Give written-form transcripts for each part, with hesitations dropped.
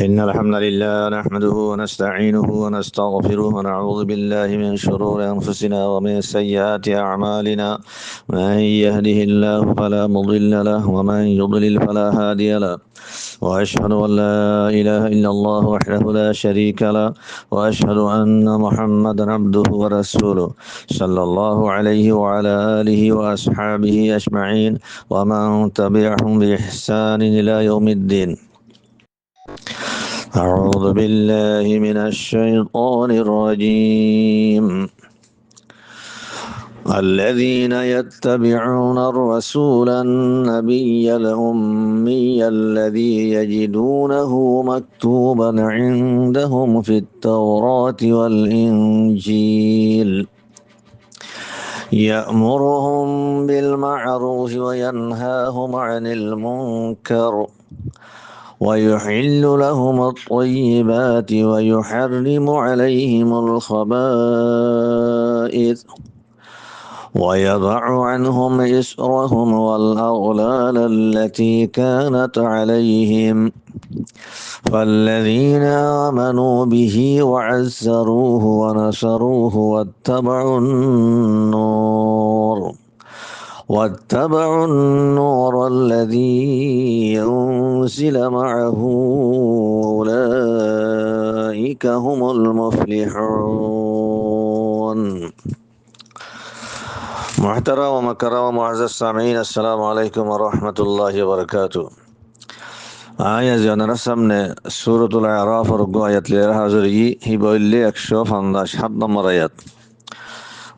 إن الحمد لله نحمده ونستعينه ونستغفره ونعوذ بالله من شرور أنفسنا ومن سيئات أعمالنا. من يهده الله فلا مضل له ومن يضلل فلا هادي له. وأشهد أن لا إله إلا الله وحده لا شريك له. وأشهد أن محمدا عبده ورسوله صلى الله عليه وعلى آله وأصحابه أجمعين ومن تبعهم بإحسان إلى يوم الدين. أعوذ بالله من الشيطان الرجيم. الذين يتبعون الرسول النبي الأمي الذي يجدونه مكتوبا عندهم في التوراة والإنجيل يأمرهم بالمعروف وينهاهم عن المنكر ويحل لهم الطيبات ويحرم عليهم الخبائث ويضع عنهم إسرهم والأغلال التي كانت عليهم فالذين آمنوا به وعزروه ونصروه واتبعوا النور الذي أنزل معه أولئك هم المفلحون. محترم ومكرم ومعزز السامعين، السلام عليكم ورحمة الله وبركاته. آية جنر سمنا سورة الأعراف رجوع آيات ليرها حضري هي اللي أكشف عن حد نمبر آيات.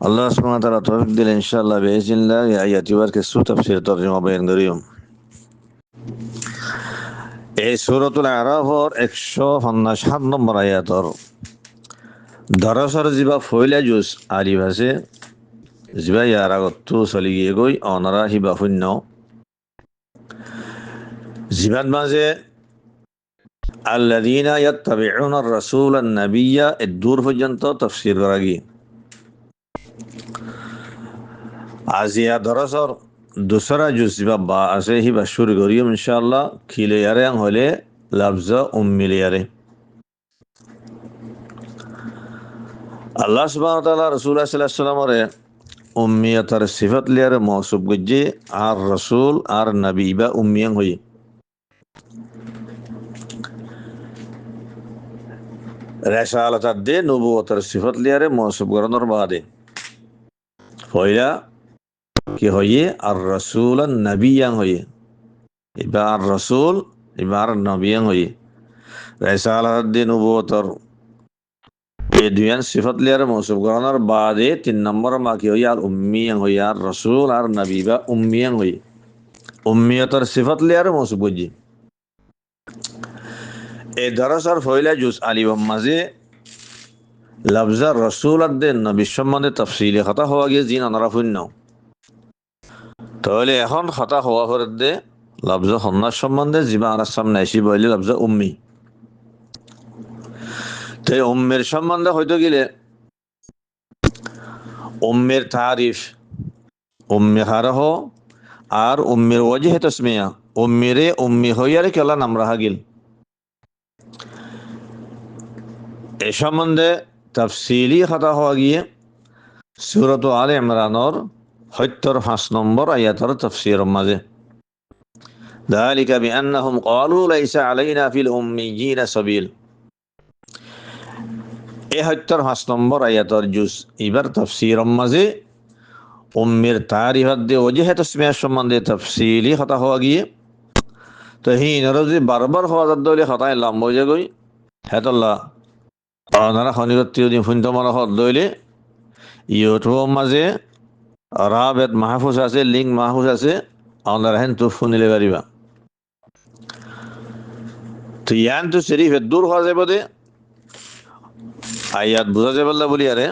আল্লাহ সুবহানাহু ওয়া তাআলা তৌফিক দিলে ইনশাআল্লাহ বিইজনিল্লাহ এই আয়াতবার কিছু তাফসীর তরজমা বয়ান করিম। এই সূরাতুল আরাফর 157 নম্বর আয়াতর দরসর জিবা ফয়লা জুস আলিফ আছে জিবা ইয়ার আগত চলি গিয়ে গই অনারা হিবা শূন্য জিবাত মাঝে আল্লাযীনা ইয়াত্তাবিউনার রাসূলান নাবিয়্যা এর দূর পর্যন্ত তাফসীর করা গিয়ে আজিয়া দরসর দুসরা জুসিবা বা আছে হিবা শুরু করিম ইনশাআল্লাহ খিলিয়ারে হলে লফজ উম্মিলিয়ারে আল্লাহ সুবহানাহু ওয়া তাআলা রাসূলুল্লাহ সাল্লাল্লাহু আলাইহি ওয়াসাল্লামরে উম্মিয়তার সিফাত লিয়ারে মওসুফ গজ্জে আর রাসূল আর নবী বা উম্মিয়ান হই রিসালাতার দে নবুয়তার সিফাত লিয়ারে মওসুফ করানোর বাদে হইলা কি হইয়ে আর রাসূল আর নবিয়ান হইয়ে এবার আর রাসূল এবার নবিয়ান হইয়ে রিসালাতার দে নবুয়তার এই দুইয়ান সিফাত লিয়ারে মওসুফ করানোর বাদে 3 নম্বর মা কি হইয়া আর উম্মিয়ান হইয়া আর রাসূল আর নবী বা উম্মিয়ান হইয়ে উম্মিয়তার সিফাত লিয়ারে মওসুফ গজ্জে এই দরসর ফয়লা জুস আলিফ মাঝে লফজ রাসূল আর দে নবী সম্বন্ধে তাফসীলি কথা হওয়া গিয়ে জিন আনারা শূন্য তাহলে এখন কথা হওয়া করে দে লফজ সন্ন্যাস সম্বন্ধে জিবা আর সামনে আসি বইলে লফজ উম্মি তো উম্মের সম্বন্ধে হয়তো গেলে উম্মের তারিফ উম্মে হারহ আর উম্মের ওয়াজহ তাসমিয়া উম্মিরে উম্মি হইয়ারে কেলা নাম রাখা গেল এ সম্বন্ধে তাফসীলি কথা হওয়া গিয়ে সূরাত আলে ইমরানের 75 নম্বর আয়াতের তাফসীর মাঝে ذلك بأنهم قالوا ليس علينا في الأميين سبيل এই 75 নম্বর আয়াতের জুস এবার তাফসীর মাঝে উম্মের তারিফাত দে ওয়াজহ তাসমিয়া সম্বন্ধে তাফসীলি কথা হওয়া গিয়ে তো হি নরজি বারবার হওয়া দলে হতায় লম্ব হয়ে গই হেতল্লাহ ওনারা খনিরত্তীয় দিন ফুন্তমারা হত দইলে ইউটিউব মাঝে রাবেত মাহফুজ আছে লিঙ্ক মাহফুজ আছে ওনারা হেন তো শুনিলে পারিবা তো ইয়ান তো শরীফ দূর হওয়া যাবে দে আয়াত বোঝা যাবে না বলি আরে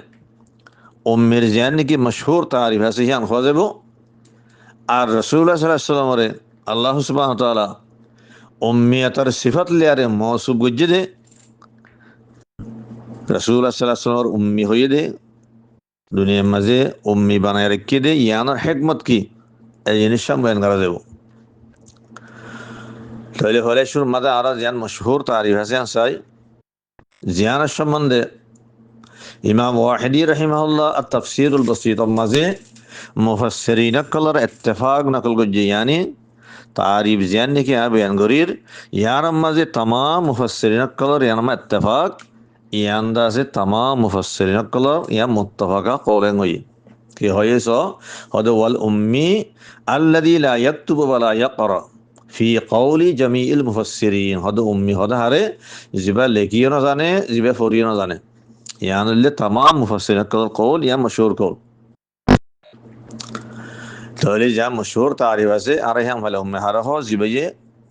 উম্মের জিয়ান নাকি মশহুর তারিফ আছে ইয়ান হওয়া যাবে আর রাসূলুল্লাহ সাল্লাল্লাহু আলাইহি ওয়াসাল্লামরে আল্লাহ সুবহানাহু ওয়া তাআলা উম্মিয়তার সিফাত লিয়ারে মওসুফ গজ্জে দে রাসূলুল্লাহ সাল্লাল্লাহু আলাইহি ওয়াসাল্লাম উম্মি হয়ে দে দুনিয়ার মাঝে উম্মি বানায় রেখে দে ইয়ানোর হিকমত কি এই জিনিস বয়ান করা যাব তাহলে হলে শুর মাঝে আরো জিয়ান মশহুর তারিফ আছে আসাই জিয়ানের সম্বন্ধে ইমাম ওয়াহিদি রহিমাহুল্লাহ আর তাফসিরুল বসীত মাঝে মুফাসসিরিন কলর ইত্তেফাক নকল গজ্জি यानी तारीफ जियान ने क्या बयान गरीर यार माजे तमाम मुफस्सिरिन कलर यान मा इत्तेफाक यांदा से तमाम मुफस्सिरिन कलर या मुत्तफाका कौलें हुई कि होये सो हद वल उम्मी अल्लदी ला यक्तुब वला यक़रा फी कौली जमीइल मुफस्सिरीन हद उम्मी हद हारे जिबा लेकियो न जाने जिबा फरियो न जाने यान ले तमाम मुफस्सिरिन कलर कौल या मशहूर कौल তাহলে যা মশহুর তারিফ আছে আর হ্যাঁ ভালো উম্মে হারহ জিবাইয়ে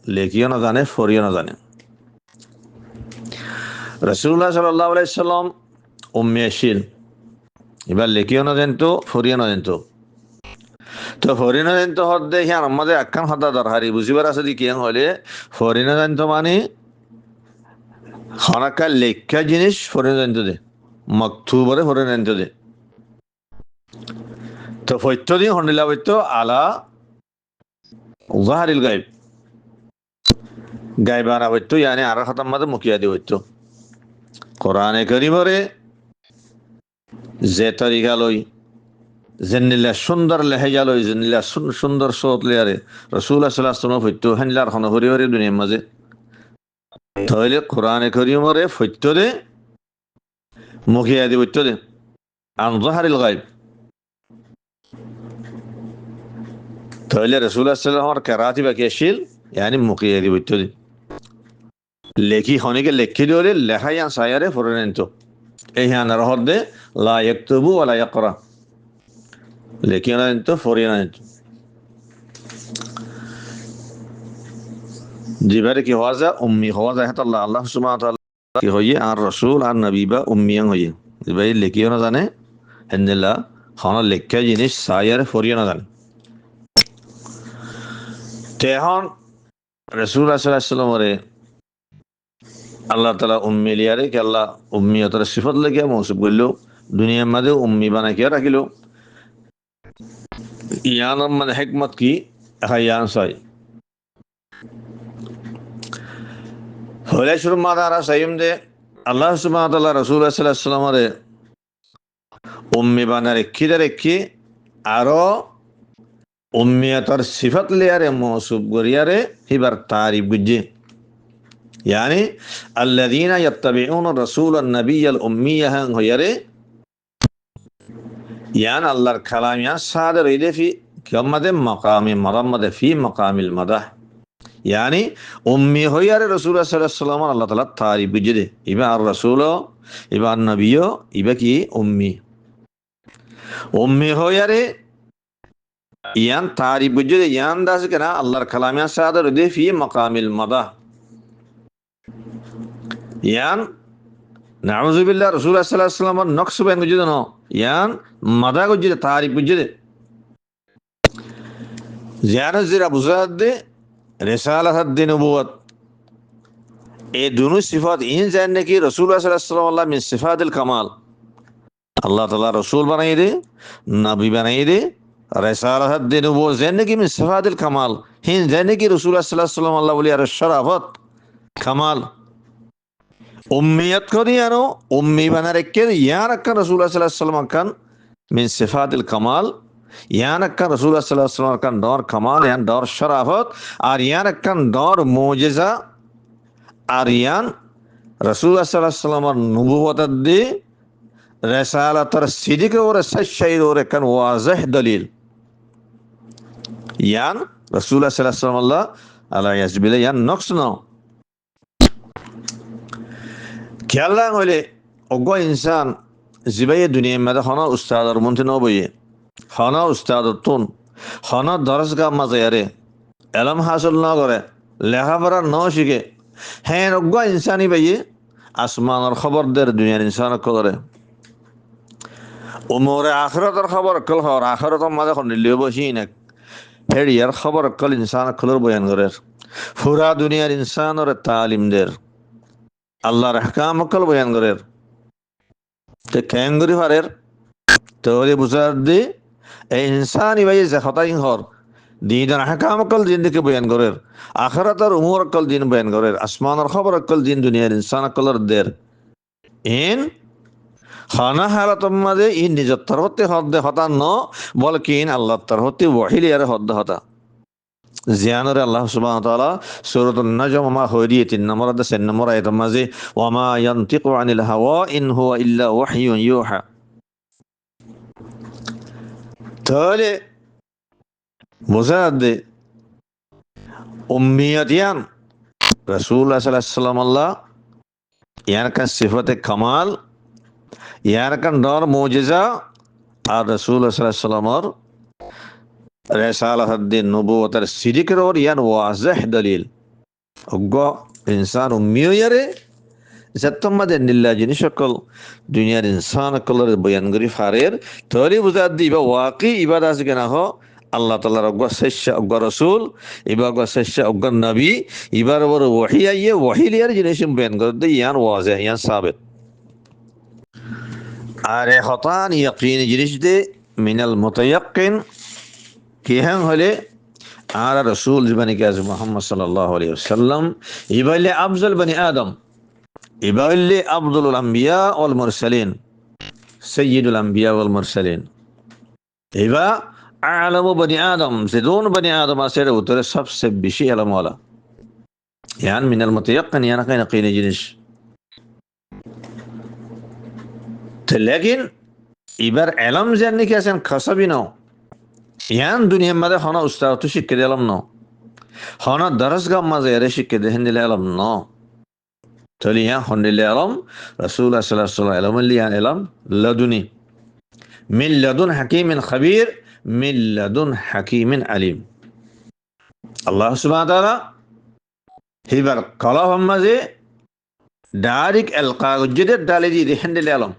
লেখিও না জানে ফরিও না জানে রাসূলুল্লাহ সাল্লাল্লাহু আলাইহি সাল্লাম উম্মে শিল এবার লেখিও না জানতো ফরিও না জানতো তো ফরিও না জানতো হদ্দে হ্যাঁ আমাদের আক্কান হদা দরকারি বুঝিবার আছে দি কিয়াং হলে ফরিও না জানতো মানে হনাকা লেখা জিনিস ফরিও না জানতো দে মাকতুবরে ফরিও না জানতো দে তো ফৈত্য দিন হন্ডিলা বৈত্য আলা জাহারিল গাইব গাইবানা বৈত্য ইয়ানি আর খতম মাদে মুকিয়াদি বৈত্য কোরআনে কারিমরে যে তরিকা লই জেনিলা সুন্দর লেহেজা লই জেনিলা সুন্দর সৌত লিয়ারে রাসূলুল্লাহ সাল্লাল্লাহু আলাইহি ওয়াসাল্লাম ফৈত্য হানলার খন হরি হরি দুনিয়ার মাঝে তাহলে কোরআনে কারিমরে ফৈত্য দে মুকিয়াদি বৈত্য দে আন জাহারিল গাইব তাহলে রাসূলুল্লাহ সাল্লাল্লাহু আলাইহি ওয়াসাল্লাম কেরাতি বাকি শিল ইয়ানি মুকিয়াদি বৈত্য দে লেখি খনিকে লেখি দিলে লেখাইয়া সায়ারে ফরেনতো এই হানার হদ্দে লা ইয়াকতুবু ওয়া লা ইয়াকরা লেখিও না তো ফরিও না জিবারে কি হওয়া যায় উম্মি হওয়া যায় হাত আল্লাহ আল্লাহ সুবহানাহু ওয়া তাআলা কি হইয়ে আর রাসূল আর নবী বা উম্মিয়ান হইয়ে জিবাই লেখিও না জানে হেনদিল্লাহ খানা লেখা জিনিস সায়ারে ফরিও না জানে তেহন রাসূলুল্লাহ সাল্লাল্লাহু আলাইহি ওয়াসাল্লাম আল্লাহ তালা উম্মি লিয়ারে কি আল্লাহ উম্মিয়তের সিফত লেগে মৌসুফ করল দুনিয়ার মাঝে উম্মি বানাইয়া রাখিল ইয়ান মানে হেকমত কি ইয়ান ছয় হলে শুরু মাদারা সাইম দে আল্লাহ সুবহানাহু ওয়া তাআলা রাসূলুল্লাহ সাল্লাল্লাহু আলাইহি ওয়াসাল্লামরে উম্মি বানা রেখি আরো উম্মিয়তের সিফত লিয়ারে মৌসুফ করিয়ারে হিবার তারিফ বুঝে यानी الذين يتبعون الرسول النبي الأمي هن هيره يعني الله الكلام يعني صادر إليه في كمد مقام مرمد في مقام المدح يعني أمي هيره رسول الله صلى الله عليه وسلم الله تعالى تعريف بجده إبا الرسول إبا النبي إبا كي أمي هيره يعني تعريف بجده يعني داس كنا الله الكلام يعني صادر إليه في مقام المدح यान नाउजुबिल्लाह रसूलुल्लाह सल्लल्लाहु अलैहि वसल्लम नक्श बयान गुजिदे न यान मदा गुजिदे तारीफ गुजिदे ज़ियारत ज़िरा बुज़ादे रिसालत दे नबुवत ए दोनों सिफात इन जानने की रसूलुल्लाह सल्लल्लाहु अलैहि वसल्लम मिन सिफातिल कमाल अल्लाह ताला रसूल बनाई दे नबी बनाई दे रिसालत दे नबुवत जानने की मिन सिफातिल कमाल हिन जानने की रसूलुल्लाह सल्लल्लाहु अलैहि वसल्लम अल्लाह वली अर शराफत कमाल उम्मियत को दिया नो उम्मी बना रखे यहाँ रखा रसूलुल्लाह सल्लल्लाहु अलैहि वसल्लम का मिन सिफातिल कमाल यहाँ रखा रसूलुल्लाह सल्लल्लाहु अलैहि वसल्लम का दौर कमाल यान दौर शराफत और यहाँ रखा दौर मोजिज़ा और यान रसूलुल्लाह सल्लल्लाहु अलैहि वसल्लम नबुवत दे रसालत और सिद्क़ और सच्चाई और कन वाज़ह दलील यान रसूलुल्लाह सल्लल्लाहु अलैहि वसल्लम अलैहि यस्बिल यान नक्श ना খেয়াল হলে অজ্ঞ ইনসান জিবাই দুনিয়ার মধ্যে হনা উস্তাদর মন্ত্রী ন বইয়ে হনা উস্তাদর তুন হনা দরজগা মাঝে আরে এলম হাসল ন করে লেখাপড়া ন শিখে হ্যাঁ অজ্ঞ ইনসানই বাইয়ে আসমানের খবর দের দুনিয়ার ইনসান করে উমরে আখরাতের খবর কল হর আখরাতের মাঝে নিলেও বসি না ফেরিয়ার খবর কল ইনসান খলর বয়ান করে পুরা দুনিয়ার ইনসানের তালিম দের আল্লাহর আহকাম কল বয়ান করে তে ক্যাঙ্গুরি ফারের তোরে বুঝার দি এই ইনসানি ভাই যে খতাইন হর দিনের হাকাম অকল দিন দিকে বয়ান করের, আখরাতের উমর অকল দিন বয়ান করের, আসমানের খবর অকল দিন দুনিয়ার ইনসান অকলের দের ইন খানা হালাতর মাঝে ই নিজের তরফতে হদ্দে হতা ন বলকি ইন আল্লাহর তরফতে ওয়াহিলিয়ার হদ্দে হতা জিয়ানরে আল্লাহ সুবহানাহু ওয়া তাআলা সূরাতুন নাজম মা হরিয়ে 3 নম্বর আয়াত 4 নম্বর আয়াতের মাঝে ওয়া মা ইয়ানতিকু আনিল হাওয়া ইন হুয়া ইল্লা ওয়াহয়ুন ইউহা। তাহলে বোঝা যাচ্ছে উম্মিয়াতিয়ান রাসূলুল্লাহ সাল্লাল্লাহু আলাইহি ওয়াসাল্লাম আল্লাহ ইয়ার কান সিফাতে কামাল, ইয়ার কান ডর মুজিজা, আর রাসূলুল্লাহ সাল্লাল্লাহু আলাইহি ওয়াসাল্লামর রেসালাত দিন নবুয়তের সিদিকের ওর ইয়ান ওয়াজিহ দলিল অজ্ঞ ইনসান উম্মিয়ারে যতমাদের নিল্লা জিনিস সকল দুনিয়ার ইনসান সকলের বয়ান করি ফারের তরি বুঝার দিবা ওয়াকি ইবাদত আছে কেনা হ আল্লাহ তাআলার অজ্ঞ শেষা অজ্ঞ রাসূল ইবা অজ্ঞ শেষা অজ্ঞ নবী ইবার ওর ওহী আইয়ে ওহী লিয়ার জিনিস বয়ান করে ইয়ান ওয়াজিহ ইয়ান সাবিত আরে হতান ইয়াকিন জিনিস দে মিনাল মুতায়াক্কিন কিহান হলে আর রাসূল জীবনী কাজ মুহাম্মদ সাল্লাল্লাহু আলাইহি ওয়াসাল্লাম ইবাইলে আফজল বনি আদম ইবাইলে আফজলুল আম্বিয়া ওয়াল মুরসালিন সাইয়্যিদুল আম্বিয়া ওয়াল মুরসালিন ইবা আলামু বনি আদম জিদুন বনি আদম আসের উত্তরে সবচেয়ে বেশি ইলম ওয়ালা ইয়ান মিনাল মুতায়াক্কিন ইয়ান কাইনা কিনে জিনিস লেকিন এবার এলম জানি কি আছেন খাসাবি নাও ইয়ান দুনিয়ার মাঝে হনা উস্তাদ তো শিক্ষা দিলাম ন হনা দরসগাহ মাঝে এরে শিক্ষা দেহেন দিলে এলাম ন তাহলে ইয়ান হন্দিলে এলাম রাসূলুল্লাহ সাল্লাল্লাহু আলাইহি ওয়াসাল্লাম এলাম ইয়ান এলাম লাদুনি মিন লাদুন হাকিমিন খাবীর মিন লাদুন হাকিমিন আলিম আল্লাহ সুবহানাহু ওয়া তাআলা হিবার কলাহ মাঝে ডাইরেক্ট এল কাগজে ডালে দিয়ে দেহেন দিলে এলাম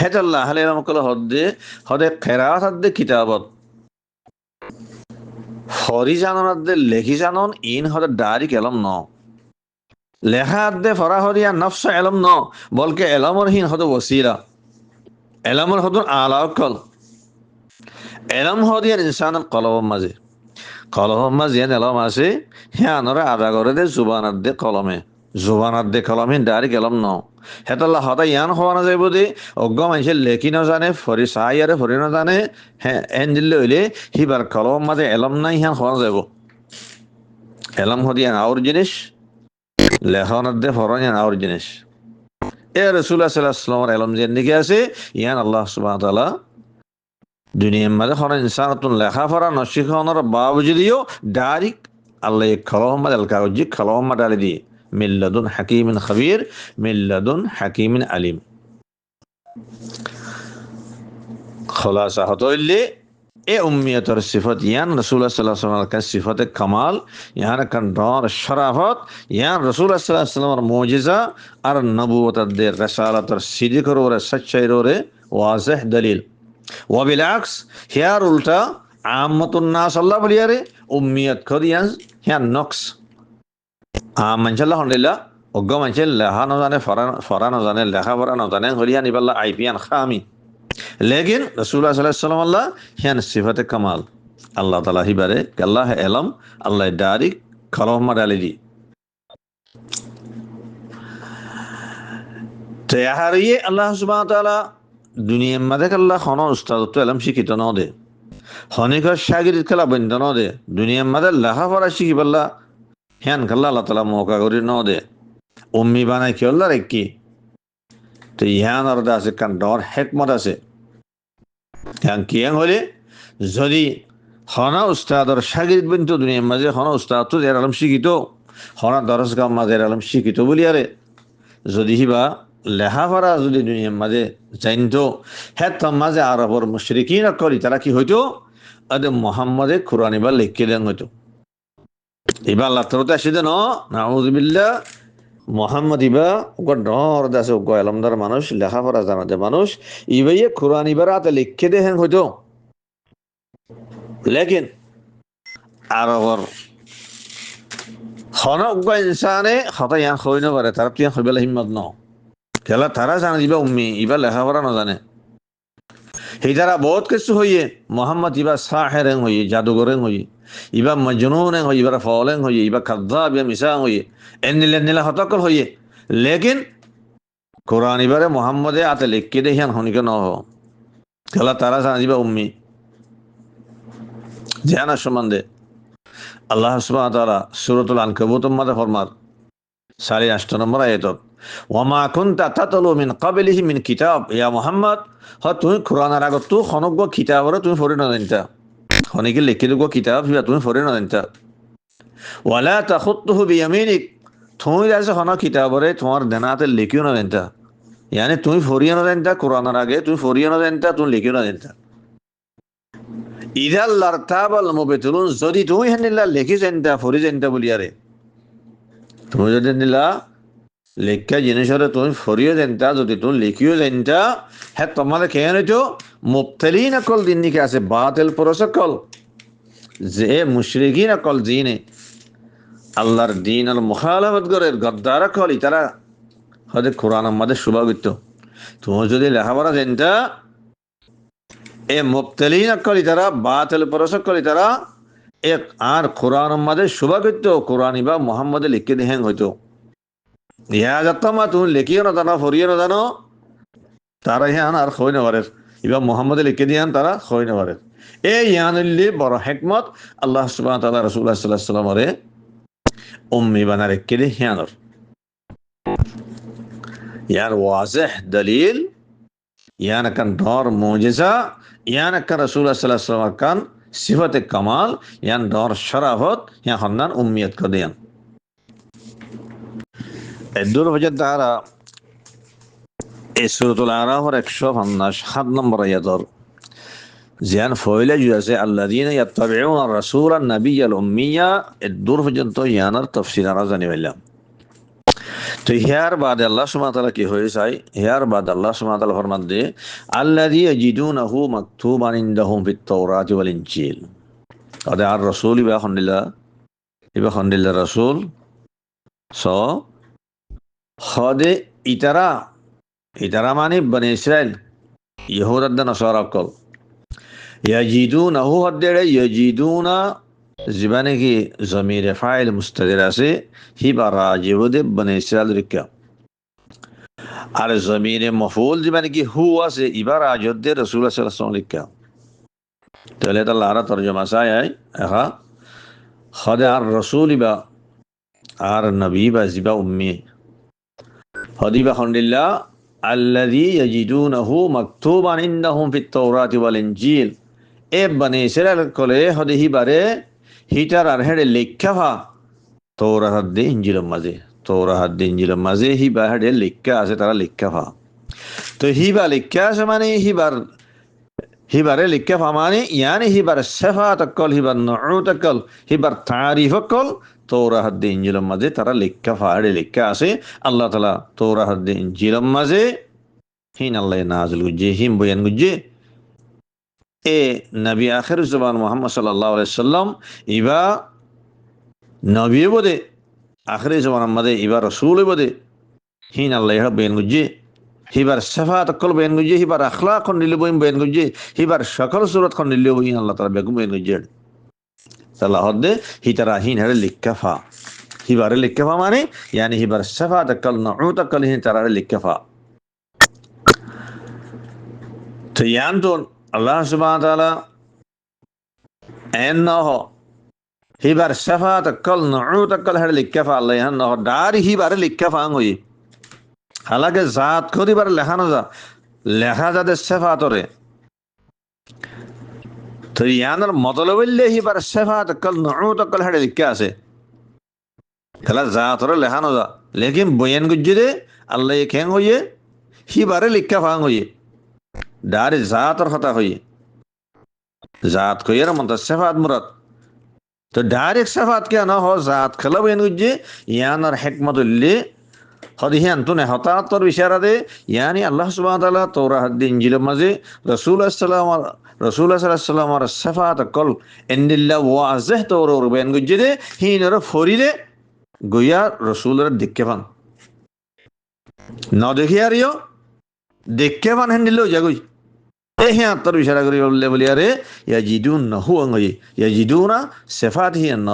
হেদাল্লাহ আলাইহি রাহমাতুল্লাহ হদে খেরাত হদে কিতাবত ফরি জানন হদে লেখি জানন ইন হদে ডাইরেক্ট এলম ন লেখা হদে ফরা হরিয়া নফস এলম ন বলকে এলমর হিন হদে ওসিলা এলমর হদুন আলা কল এলম হদিয়ার ইনসানের কলম মাঝে এলম আছে হ্যাঁ আদা করে দে জুবানার দে কলমে জুবানার দে কলমে ডাইরেক্ট এলম ন হেতাল্লাহ হতা ইয়ান হওয়া না যাইব দে অজ্ঞ মানুষের লেখি না জানে ফরি চাই আরে ফরি না জানে হ্যাঁ এন দিল্লে হইলে হিবার কলম মাঝে এলম নাই হ্যাঁ হওয়া যাব এলম হদিয়ান আউর জিনিস লেখনের দে ফরন আউর জিনিস এ রাসূলুল্লাহ সাল্লাল্লাহু আলাইহি ওয়াসাল্লামের এলম যে দিকে আছে ইয়ান আল্লাহ সুবহানাহু ওয়া তাআলা দুনিয়ার মাঝে হন ইনসানতুন লেখাপড়া নশিখানোর বাবজুদিও ডাইরেক্ট আল্লাহ কলম মাঝে কাগজি কলম মা ডালে দিয়ে মিল্লাদুন হাকিমিন খাবীর মিল্লাদুন হাকিমিন আলিম খোলাসা হতইলে এ উম্মিয়তর সিফত ইয়ান রাসূলুল্লাহ সাল্লাল্লাহু আলাইহি ওয়াসাল্লামের কাছে সিফতে কামাল ইয়ান কান ডর শরাফত ইয়ান রাসূলুল্লাহ সাল্লাল্লাহু আলাইহি ওয়াসাল্লামের মুজিজা আর নবুয়তের দে রিসালাতের সিদিকর ওরে সচ্চাইর ওরে ওয়াজিহ দলিল ওয়াবিলাক্স হিয়ার উল্টা আম্মাতুন নাস আল্লাহ বলিয়ারে উম্মিয়ত করিয়ান হিয়ান নকস মানশাল্লাহ আলহামদুলিল্লাহ অজ্ঞ মানুষের লেখা না জানে ফরা না জানে লেখা পড়া না জানে হরিয়ান ইবাল্লাহ আইপিয়ান খামি লেকিন রাসূলুল্লাহ সাল্লাল্লাহু আলাইহি ওয়াসাল্লাম আল্লাহ হিয়ান সিফাতে কামাল আল্লাহ তাআলা হিবারে আল্লাহ এলম আল্লাহ ডাইরেক্ট কলম ডালি দি তেহারিয়ে আল্লাহ সুবহানাহু ওয়া তাআলা দুনিয়ার মাঝে আল্লাহ হন উস্তাদ তো এলম শিখিত ন দে হনিকর শাগিরিদ খেলা বন্ধ ন দে দুনিয়ার মাঝে লেখা পড়া শিখি পাল্লা হ্যান কাল্লা আল্লাহ তালা মৌকা করি ন দে উম্মি বানাই কি আল্লাহ রেখি তো ইহান আর আছে কান ডর হেকমত আছে হ্যান কিয়াং হলে যদি হনা উস্তাদর শাগিরিদ বন্ধু দুনিয়ার মাঝে হনা উস্তাদ তো এর আলম শিখিত হনা দরসগাহ মাঝে এর আলম শিখিত বলি আরে যদি হিবা লেখাপড়া যদি দুনিয়ার মাঝে জানতো হ্যাঁ তার মাঝে আরবর মুশরিকিন করি তারা কি হইতো আদে মোহাম্মদে কোরআন এবার লিখে দেন হইতো এবার আল্লাহ তরতে আসি দেন নাউযুবিল্লাহ মোহাম্মদ ইবা ওগো ডর দাসে ওগো এলমদার মানুষ লেখাপড়া জানাতে মানুষ ইবাইয়ে কোরআন ইবার হাতে লিখে দে হ্যাঁ হইতো লেকিন আরবর হন ওগো ইনসানে হতা ইয়ান হই না পারে তারা তুই হইবেলা হিম্মত ন খেলা তারা জানে ইবা উম্মি ইবা লেখাপড়া না জানে হিতারা বহুত কিছু হইয়ে মোহাম্মদ ইবা সাহেরেং হইয়ে জাদুগরেং হইয়ে ইবা মজনুনেং হইয়ে ইবা ফলেং হইয়ে ইবা খাদ্দাব ইবা মিসাং হইয়ে এনিলা হতকল হইয়ে লেকিন কোরআন ইবারে মোহাম্মদে আতে লিখকে দেখিয়ান হনিকে নহ খেলা তারা জানিবা উম্মি জানা সম্বন্ধে আল্লাহ সুবহানাহু ওয়া তাআলা সূরাতুল আনকাবুতের মধ্যে ফরমার 8.5 নম্বর আয়াতত ওয়ামা কুনতা তাতলু মিন ক্বাবলিহি মিন কিতাব ইয়া মুহাম্মদ হ তুমি কোরআনের আগত তো খনক কিতাবরে তুমি পড়ি না জানতা খনিকে লিখি দিব কিতাব হিবা তুমি পড়ি না জানতা ওয়ালা তাখুতুহু বিয়ামিনিক তুমি যাইছে খনক কিতাবরে তোমার দেনাতে লিখিও না জানতা ইয়ানি তুমি পড়িও না জানতা কোরআনের আগে তুমি পড়িও না জানতা তুমি লিখিও না জানতা ইদাল লারতাবাল মুবতিলুন যদি তুমি হেনিলা লিখি জানতা পড়ি জানতা বলিয়ারে তুমি যদি নিলা লেখা জিনিসরে তুমি ফরিও জানতা যদি তুমি লিখিও জানতা হ্যাঁ তোমাদের খেয়ে নিত মুবতালিন কল দিন নিকে আছে বাতিল পরসকল যে মুশরিকিন কল জিনে আল্লাহর দিন আর মুখালাফত করে গদ্দার কল ইতারা হয়তো কোরআন আমাদের শুভাগিত তুমি যদি লেখাপড়া জানতা এ মুবতালিন কল ইতারা বাতিল পরসকল ইতারা এক আর কোরআন আমাদের শুভাগিত কোরআন ইবা মোহাম্মদে লিখে দেহেন হয়তো ইয়া যাত্তামা তুমি লিখিও না জানো ফরিও না জানো তারা ইয়ান আর খই না পারে ইবা মোহাম্মদে লিখে দিয়ান তারা খই না পারে এই ইয়ানুল্লি বড় হিকমত আল্লাহ সুবহানাহু ওয়া তাআলা রাসূলুল্লাহ সাল্লাল্লাহু আলাইহি ওয়াসাল্লামরে উম্মি বানা রেখে দে ইয়ানর ইয়ার ওয়াজিহ দলিল ইয়ান কান দর মুজিজা ইয়ান কান রাসূলুল্লাহ সাল্লাল্লাহু আলাইহি ওয়াসাল্লাম কান সিফাতে কামাল ইয়ান দর শরাফত ইয়া হন্নান উম্মিয়ত করে দেন এদুর হজরত তারা এই সূরাতুল আরাফের 157 নম্বর আয়াতর জিয়ান ফয়লা জুয়াছে আল্লাযীনা ইয়াত্তাবিউনা রাসূলান নাবিয়্যাল উম্মিয়্যা এদুর পর্যন্ত ইয়ানার তাফসীর আমরা জানি পেলাম তো হিয়ার বাদে আল্লাহ সুবহানাহু ওয়া তাআলা কি হয়ে যায় হিয়ার বাদে আল্লাহ সুবহানাহু ওয়া তাআলা ফরমান দে আল্লাযী ইয়াজিদুনাহু মাকতুবান ইনদাহুম ফিত তাওরাতি ওয়াল ইনজিল আদে আর রাসূল ইবা খন্দিল্লা রাসূল স খদে ইতারা মানে বনে ইসরাইল ইহুদাদ নাসারা কল ইয়াজিদুনাহু হদ্দেরে ইয়াজিদুনা জিবানে কি জমির ফাইল মুস্তাদির আছে হিবা রাজিবুদে বনে ইসরাইল রিকা আর জমির মফউল জিবানে কি হু আছে ইবা রাজুদে রাসূলুল্লাহ সাল্লাল্লাহু আলাইহি ওয়াসাল্লাম রিকা তাহলে আল্লাহ আর তরজমা চায় আহা খদে আর রাসূল ইবা আর নবী বা জিবা উম্মি হদিবা খন্ডিল্লা আল্লাযী ইয়াজিদুনাহু মাকতুবান ইনদাহুম ফিত তাওরাতি ওয়াল ইনজিল এ বনে ইসরাইল কলে হদে হিবারে হিটার আর হেডে লেখা তৌরাত দে ইনজিলের মাঝে হিবা হেডে লেখা আছে তারা লেখা তো হিবা লেখা আছে মানে হিবারে লেখা মানে ইয়ানি হিবার সিফাত কল হিবার নুউত কল হিবার তারিফ কল তৌরাত দে ইনজিলের মাঝে তারা লেখা হেডে লেখা আছে আল্লাহ তাআলা তৌরাত দে ইনজিলের মাঝে হিন আল্লাহ নাযিল গুজে হিম বয়ান গুজে এ নবী আখির জবান মুহাম্মদ সাল্লাল্লাহু আলাইহি সাল্লাম ইবা নবী বদে আখির জবান আমাদের ইবা রাসূল বদে হিন আল্লাহ বয়ান গুজে হিবার সিফাত কল বয়ান গুজে হিবার আখলাক কোন নিলে বয়ান গুজে হিবার সকল সূরত কোন নিলে বয়ান আল্লাহ তাআলা বেগম বয়ান গুজে আল্লাহ হদে হিতারা হিন হরে লিখাফা হিবারে লিখাফা মানে ইয়ানি হিবার সিফাত কল নুউত কল হিন তারা লিখাফা তো ইয়ান তো আল্লাহ সুবহানাহু ওয়া তাআলা এনহ হিবার সিফাত কল নুউত কল হরে লিখাফা আল্লাহ এনহ দার হিবারে লিখাফা হই হালাকে জাত করিবার লেখানো লেখা যাদের সিফাতরে তো ইয়ানের মতলব হইলে হিবার সিফাত কল নুউত কল হরে লিখা আছে খেলা জাতরে লেখানো লেকিন বয়ান গুজরে আল্লাহ কেন হইয়ে হিবারে লিখাফা হইয়ে দারে জাতর কথা হইয়ে জাত কইয়ের মত সিফাত মুরাদ তো ডাইরেক্ট সিফাত কে না हो জাত খেলা বয়ান গুজে ইয়ানের হিকমত হইলে হদিহিয়ান তুনে হতাতর ইশারা দে ইয়ানি আল্লাহ সুবহানাহু ওয়া তাআলা তৌরাত দে ইনজিলের মাঝে রাসূলুল্লাহ সাল্লাল্লাহু আলাইহি ওয়াসাল্লাম সিফাত কল ইন্দিল্লাহ ওয়াজিহ তৌর বয়ান গুজে দে হিনর ফরিলে গয়া রাসূলের দেখকে পান না দেখি আরিও দেখকে পান হেন্দিলো জাগই হ্যাঁ তোর ইশারা করি বললে বলি আরে ইয়াজিদুন না হু অঙ্গি ইয়াজিদুনা সেফাত হি ন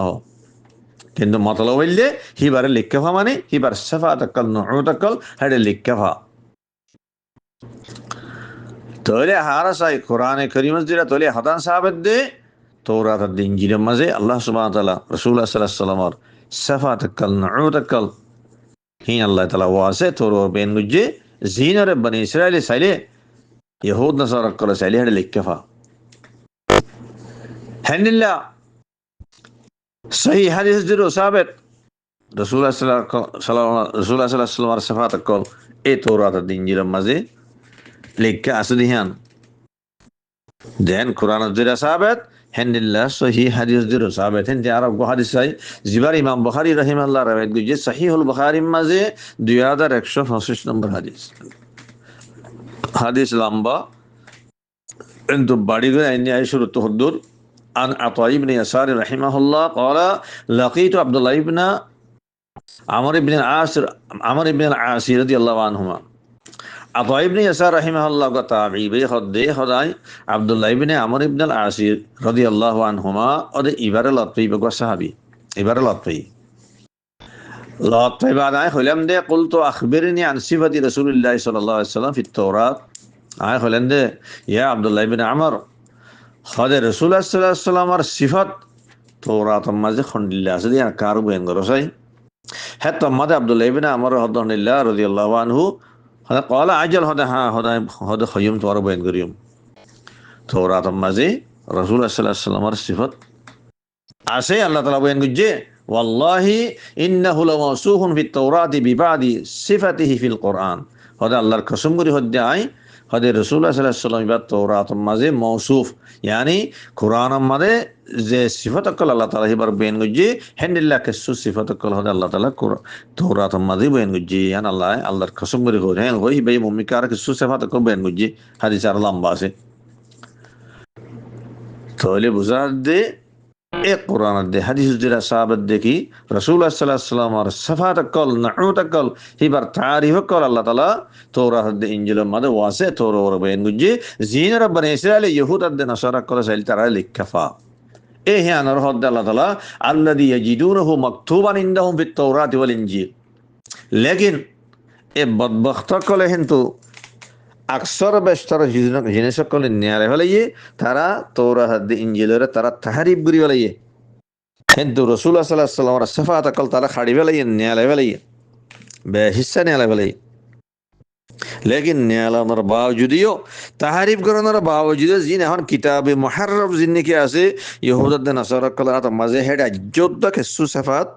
কিন্তু মতলব বললে হিবারে লিখা মানে হিবার সেফাত আকাল নুউত আকাল হেডে লিখা তোলে হারা সাই কোরআনে করিম দিরা তোলে হাদান সাহাবেদ দে তৌরাত ad ইনজিলের মাঝে আল্লাহ সুবহানাহু ওয়া তাআলা রাসূলুল্লাহ সাল্লাল্লাহু আলাইহি ওয়াসাল্লামর সেফাত আকাল নুউত আকাল হি আল্লাহ তাআলা ওয়াসে তোর বেন গুজে জিনরে বনি ইসরাইল সাইলে يهود نصارى قال سالي هذا الكفا هن الله صحيح حديث جرو ثابت رسول الله صلى الله عليه وسلم صفات قال اي تورات الانجيل مازه لك اسديان دين قران جرا ثابت هن الله صحيح حديث جرو ثابت هن عرب کو حدیث ہے زبر امام بخاری رحمه الله روایت گجے صحیح البخاری مازه 2165 নম্বর حدیث حديث لامبا انتم باريغ اني عائشة التهدر عن عطاء بن يسار رحمه الله قال لقيت عبد الله بن عمرو بن العاص رضي الله عنهما عطاء بن يسار رحمه الله تابعي بي خدي خداي عبد الله بن عمرو بن العاص رضي الله عنهما اور عبارة لطفي بقى صحابي عبارة لطفي بعد آئے خلیم دے قلت اخبرني عن صفة رسول الله صلى الله عليه وسلم في التوراة آئے خلیم دے یا عبداللہ بن عمر خد رسول الله صلى الله عليه وسلم صفت توراة مازی خند اللہ سے دیاں کارو بین گرسائی حتی مد عبداللہ بن عمر رضی اللہ عنہ قال عجل هذا خيوم توارو بین گریم توراة مازی رسول الله صلى الله عليه وسلم صفت آسے اللہ تعالی بین گجے والله إنه لموصوف في التوراة ببعض صفته في القرآن هذا الله القسم قري هدعي هذا رسول الله صلى الله عليه وسلم بعد التوراة مازه موصوف يعني قرآن مازه زي صفات كل الله تعالى هبر بين جي هند الله كسو صفات كل هذا الله تعالى توراة مازه بين جي يعني الله القسم قري هو هين هو بي ممكار كسو صفات كل بين جي هذه سار لامبا سے تولي بزاد ایک قرآن دے حدیث دیرا ثابت دے کی رسول اللہ صلی اللہ علیہ وسلم اور صفات کل نعوت کل ہی بر تعریف کل اللہ تعالی توراۃ دے انجیل مد واسے تور اور بین گجے زین رب بنی اسرائیل یہود دے نصارى کل سیل ترا لکفا اے ہے ان رحمت اللہ تعالی الذي يجدونه مكتوبا عندهم في التوراۃ والانجیل لیکن اے بدبخت کل ہنتو اکثر بیشتر جنس کل نیارے ہلیے ترا توراۃ دے انجیل رے ترا تحریف گری ہلیے কিন্তু রাসূলুল্লাহ সাল্লাল্লাহু আলাইহি ওয়াসাল্লাম সাফাত আকল তারা খাড়ি বেলাই নিয়ালে বেলাই বে হিস্সা নিয়ালে বেলাই লেকিন নিয়ালানোর বাওজুদিও তাহারিফ করানোর বাওজুদিও জিন এখন কিতাবে মুহাররফ জিন কি আছে ইহুদ দে নাসারা কলাত মাঝে হেডা যোদ্ধা কেসু সাফাত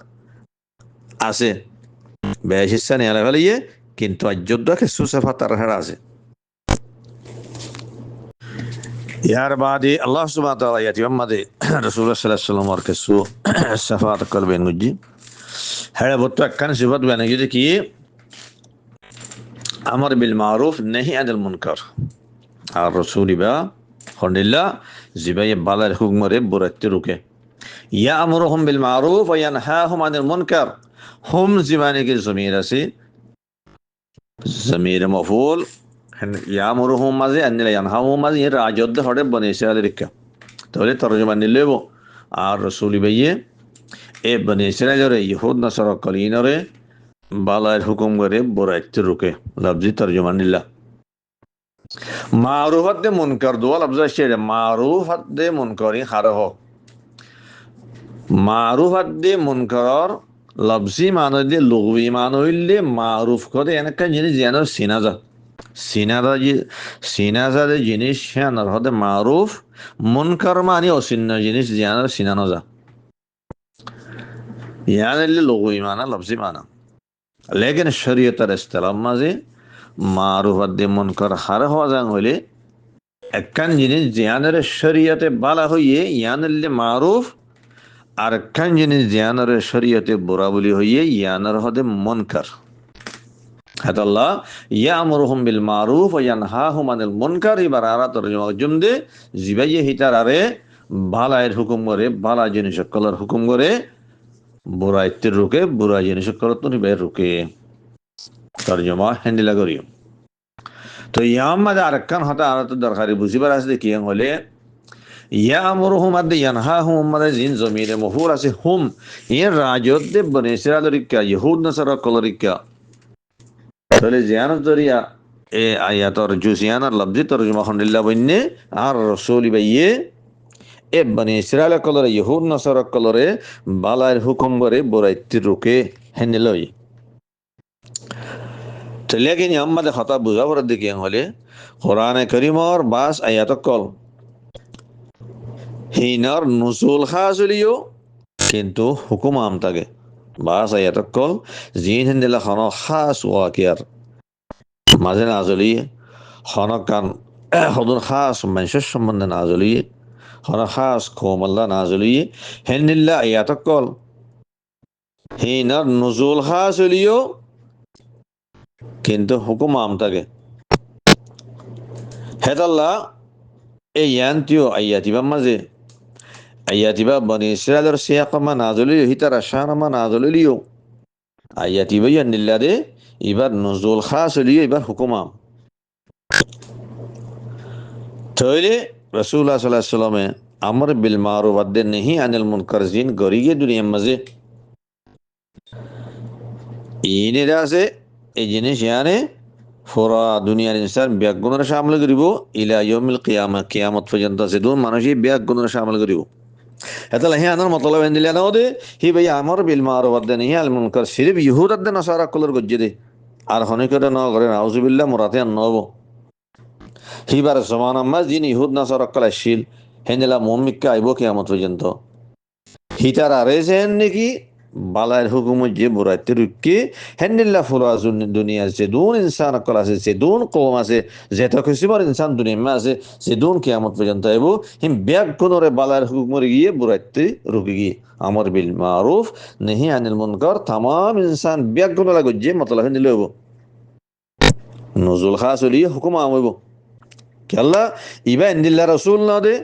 আছে বে হিস্সা নিয়ালে বেলাই কিন্তু যোদ্ধা কেসু সাফাত তার হেডা আছে ইয়ার বাদে আল্লাহ সুবহানাহু ওয়া তাআলা ইয়াতি মাদে রাসূলুল্লাহ সাল্লাল্লাহু আলাইহি ওয়াসাল্লাম কেসু সাফাত কলবেন গুজি হেডা বত্ত একখান সিফাত বানাই যদি কি امر بالمعروف نهي عن المنكر الرسول با خندلا زباي بالر حكم رب برت ركه يأمرهم بالمعروف وينهاهم عن المنكر هم زمانه کے ضمیر سے ضمیر مفعول يأمرهم ماذا ان لا ينهاهم ماذا راجد ہڑے بنی سے لکھا تو ترجمہ نلبو الرسول بيه اے بنی اسرائیل رے یہود نصارى قلین رے বালায়ের হুকুম করে বরাইতে রুকে লফজি তরজমা নিল্লা মারুফাত দে মুনকার দোয়া লফজ আছে মারুফাত দে মুনকারি হারহ মারুফাত দে মুনকার লফজি মানে দে লুগবি মানে হইলে মারুফ করে এনেকা জিনিস জানো সিনাজা দে জিনিস জানার হতে মারুফ মুনকার মানে অসিন্ন জিনিস জানার সিনানো যা ইয়ানে লুগবি মানে লফজি মানে लेकिन शरीयतर इस्तेलाम माजे मारूफत दे मुनकर हर हो जांग होले একখান জিনিস জিয়ানের শরীয়তে বালা হইয়ে ইয়ানলে মারুফ আর একখান জিনিস জিয়ানের শরীয়তে বুরা বলি হইয়ে ইয়ানের হদে মুনকার হাতাল্লাহ ইয়ামুরুহুম বিল মারুফ ওয়া ইয়ানহাহুম আনিল মুনকার ইবারারা তরজমা জুমদে জিবাইয়ে হিতার আরে বালায়ের হুকুম করে বালা জিনিস কলার হুকুম করে বুরা ইত্তির রুকে বুরা জিনিস করত নিবে রুকে তরজমা হেন্দিলা করিও তো ইয়াম মাঝে আরেকখান হতা আর তো দরকারি বুঝিবার আছে কি হলে ইয়া আমরুহুম আদ ইয়ানহাহুম মাদে জিন জমিরে মহুর আছে হুম ইয়ে রাজদ্দে বনে ইসরাইলরিকা ইহুদ নাসারা কলরিকা তাহলে জিয়ানত জরিয়া এ আয়াতর জুসিয়ানার লব্জি তরজমা খন্ডিল্লা বন্যে আর রসুলি বাইয়ে এ বনে ইসরাইল কলরে ইহুদ নাসারা কলরে বালায়ের হুকুম করে বরাইতি রুকে হেনেলই তো লেকিন আমাদের কথা বুঝাবার দিকে হলে কোরআনে করিমর বাস আয়াত কল হিনার নুসুল খাসলিও কিন্তু হুকুম আম থাকে বাস আয়াত কল জিন হেন্দিলা খানো খাস ওয়াকিয়ার মাঝে নাজলি হনকান হদুন খাস মানুষের সম্বন্ধে নাজলি হন খাস কোমল্লা নাজলি হেন্দিল্লা আয়াত কল হিনার নুজুল খাসলিও কিন্তু হুকুম আম থাকে হেদাল্লা এই ইয়ান্তিও আয়াতিবা মাঝে আয়াতিবা বনি ইসরায়েলের সিয়াকমা নাজলিও হিতার আশানামা নাজলিও আয়াতিবা ইয়ান্নিল্লাদে এবার নজরুল খাসলিও এবার হুকুমাম তাহলে রাসূলুল্লাহ সাল্লাল্লাহু আলাইহি ওয়াসাল্লামে আমর বিল মারুফ ওয়া নাহি আনিল মুনকার জিন গরিয়ে দুনিয়ার মাঝে ইনেরা আছে এই জিনিস ইয়ানে পুরা দুনিয়ার ইনসান ব্যাগুণের শামিল করিব ইলা ইয়াউমিল কিয়ামা কিয়ামত পর্যন্ত আছে দুন মানুষই ব্যাগুণের শামিল করিব এতালে হে আনার মতলব এন্দিলা না দে হি ভাই আমর বিল মারুফ ওয়া নাহি আনিল মুনকার সিরিফ ইহুদ আদ নাসারা কলর গজ্জে দে আর হনে করে ন করে নাউজুবিল্লাহ মুরাতে নব হিবার সমান আম্মা জিন ইহুদ নাসারা কলাশিল হেনেলা মুমিক্কা আইব কিয়ামত পর্যন্ত হিতার আরেছেন নাকি বালায়ের হুকুম যে বুরাইতে রুক্কি হেন্দিল্লা ফুরা দুনিয়া আছে দুন ইনসান অকল আছে সে দুন কৌম আছে যেত কিসিমর ইনসান দুনিয়া আছে সে দুন কিয়ামত পর্যন্ত আইব হিম ব্যাগ কোনরে বালায়ের হুকুমরে গিয়ে বুরাইতে রুকি গিয়ে আমর বিল মারুফ নেহি আনিল মুনকার তামাম ইনসান ব্যাগ কোন লাগো যে মতলব হেন্দিল হইব নজুল খাস হলিয়ে হুকুম আমইব কেল্লা ইবা এন্দিল্লা রসুল না দে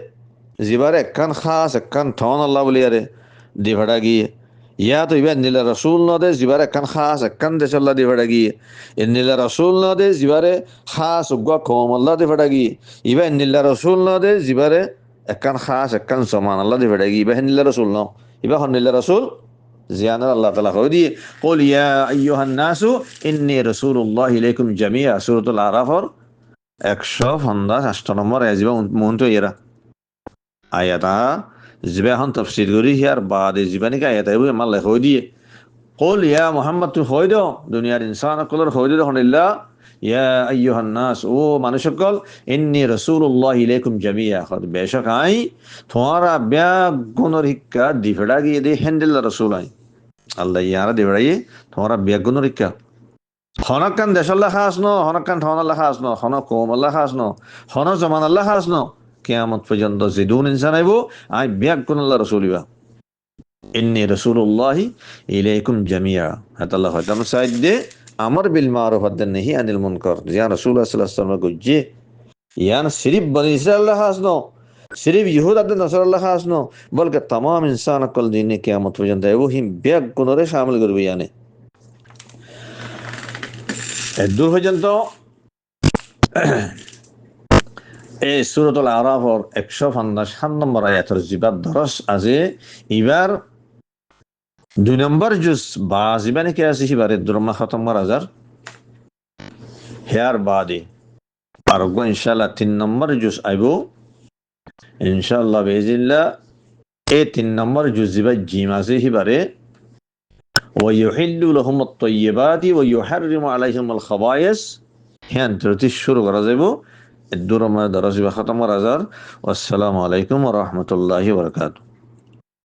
জিবার একখান খাস একখান ঠন আল্লাহ বলি আরে দিভাড়া গিয়ে ইয়া তো ইবা এন্দিল্লা রসুল না দে জিবার একখান খাস একখান দেশ আল্লাহ দিভাড়া গিয়ে এন্দিল্লা রসুল না দে জিবারে খাস উগ্গা কম আল্লাহ দিভাড়া গিয়ে ইবা এন্দিল্লা রসুল না দে জিবারে একখান খাস একখান সমান আল্লাহ দিভাড়া গিয়ে ইবা হেন্দিল্লা রসুল ন ইবা হন্দিল্লা রসুল জিয়ানার আল্লাহ তাআলা কই দিয়ে কুল ইয়া আইয়ুহান নাসু ইন্নী রাসূলুল্লাহি ইলাইকুম জামিআ সূরাতুল আরাফর 158 নম্বর আয়াত মনটো এরা আয়াতা জিবা এখন তফসির করি হিয়ার বাদে জিবানিকা আয়াত আইব মাল্লাই হই দিয়ে কল ইয়া মুহাম্মদ তুই হই দাও দুনিয়ার ইনসান কলর হই দাও হনিল্লা ইয়া আইয়ুহান নাস ও মানুষ সকল ইন্নী রাসূলুল্লাহি ইলাইকুম জামিআ খদ বেশক আই তোমারা ব্যাগুনের হিক্কা দিফড়া গিয়ে দে হ্যান্ডেল রাসূল আই আল্লাহ ইয়ারা দিফড়াই তোমারা ব্যাগুনের হিক্কা হনকান দেশাল্লাহ খাস ন হনকান ঠন আল্লাহ খাস ন হন কৌম আল্লাহ খাস ন হন জমান আল্লাহ খাস ন কিয়ামত পর্যন্ত জিদুন ইনসান আইব আই ব্যাগ কোন আল্লাহ রসুলিবা ইন্নী রাসূলুল্লাহি ইলাইকুম জামিআ হাতাল্লাহ হয়তাম সাইদ দে আমর বিল মারুফ ওয়া নাহি আনিল মুনকার জিয়া রাসূলুল্লাহ সাল্লাল্লাহু আলাইহি ওয়াসাল্লাম গুজ্জে ইয়ান সিরিফ বনি ইসরাইল আল্লাহ খাস ন সিরিফ ইহুদ আদ নাসার আল্লাহ খাস ন বলকে तमाम ইনসান কল দিনে কিয়ামত পর্যন্ত আইব হিম ব্যাগ কোন রে শামিল করবে ইয়ানে দূর পর্যন্ত এই সূরাতুল আরাফর 157 নম্বর আয়াতের জিবাদ দরস আছে এবার 2 নম্বর জুজ বা জিবানে কে আছে এবারে দুরমা খতম হাজার হেয়ার বাদে আর গো ইনশাআল্লাহ 3 নম্বর জুজ আইব ইনশাআল্লাহ বিইজনিল্লাহ এই 3 নম্বর জুজ জিবা জিম আছে এবারে ওয়ায়ুহিল্লু লাহুমুত তাইয়্যিবাতি ওয়া ইউহাররিমু আলাইহিমুল খাবায়েস হ্যাঁ দ্রুত শুরু করা যাইব الدور ما درس بختم رزار والسلام عليكم ورحمة الله وبركاته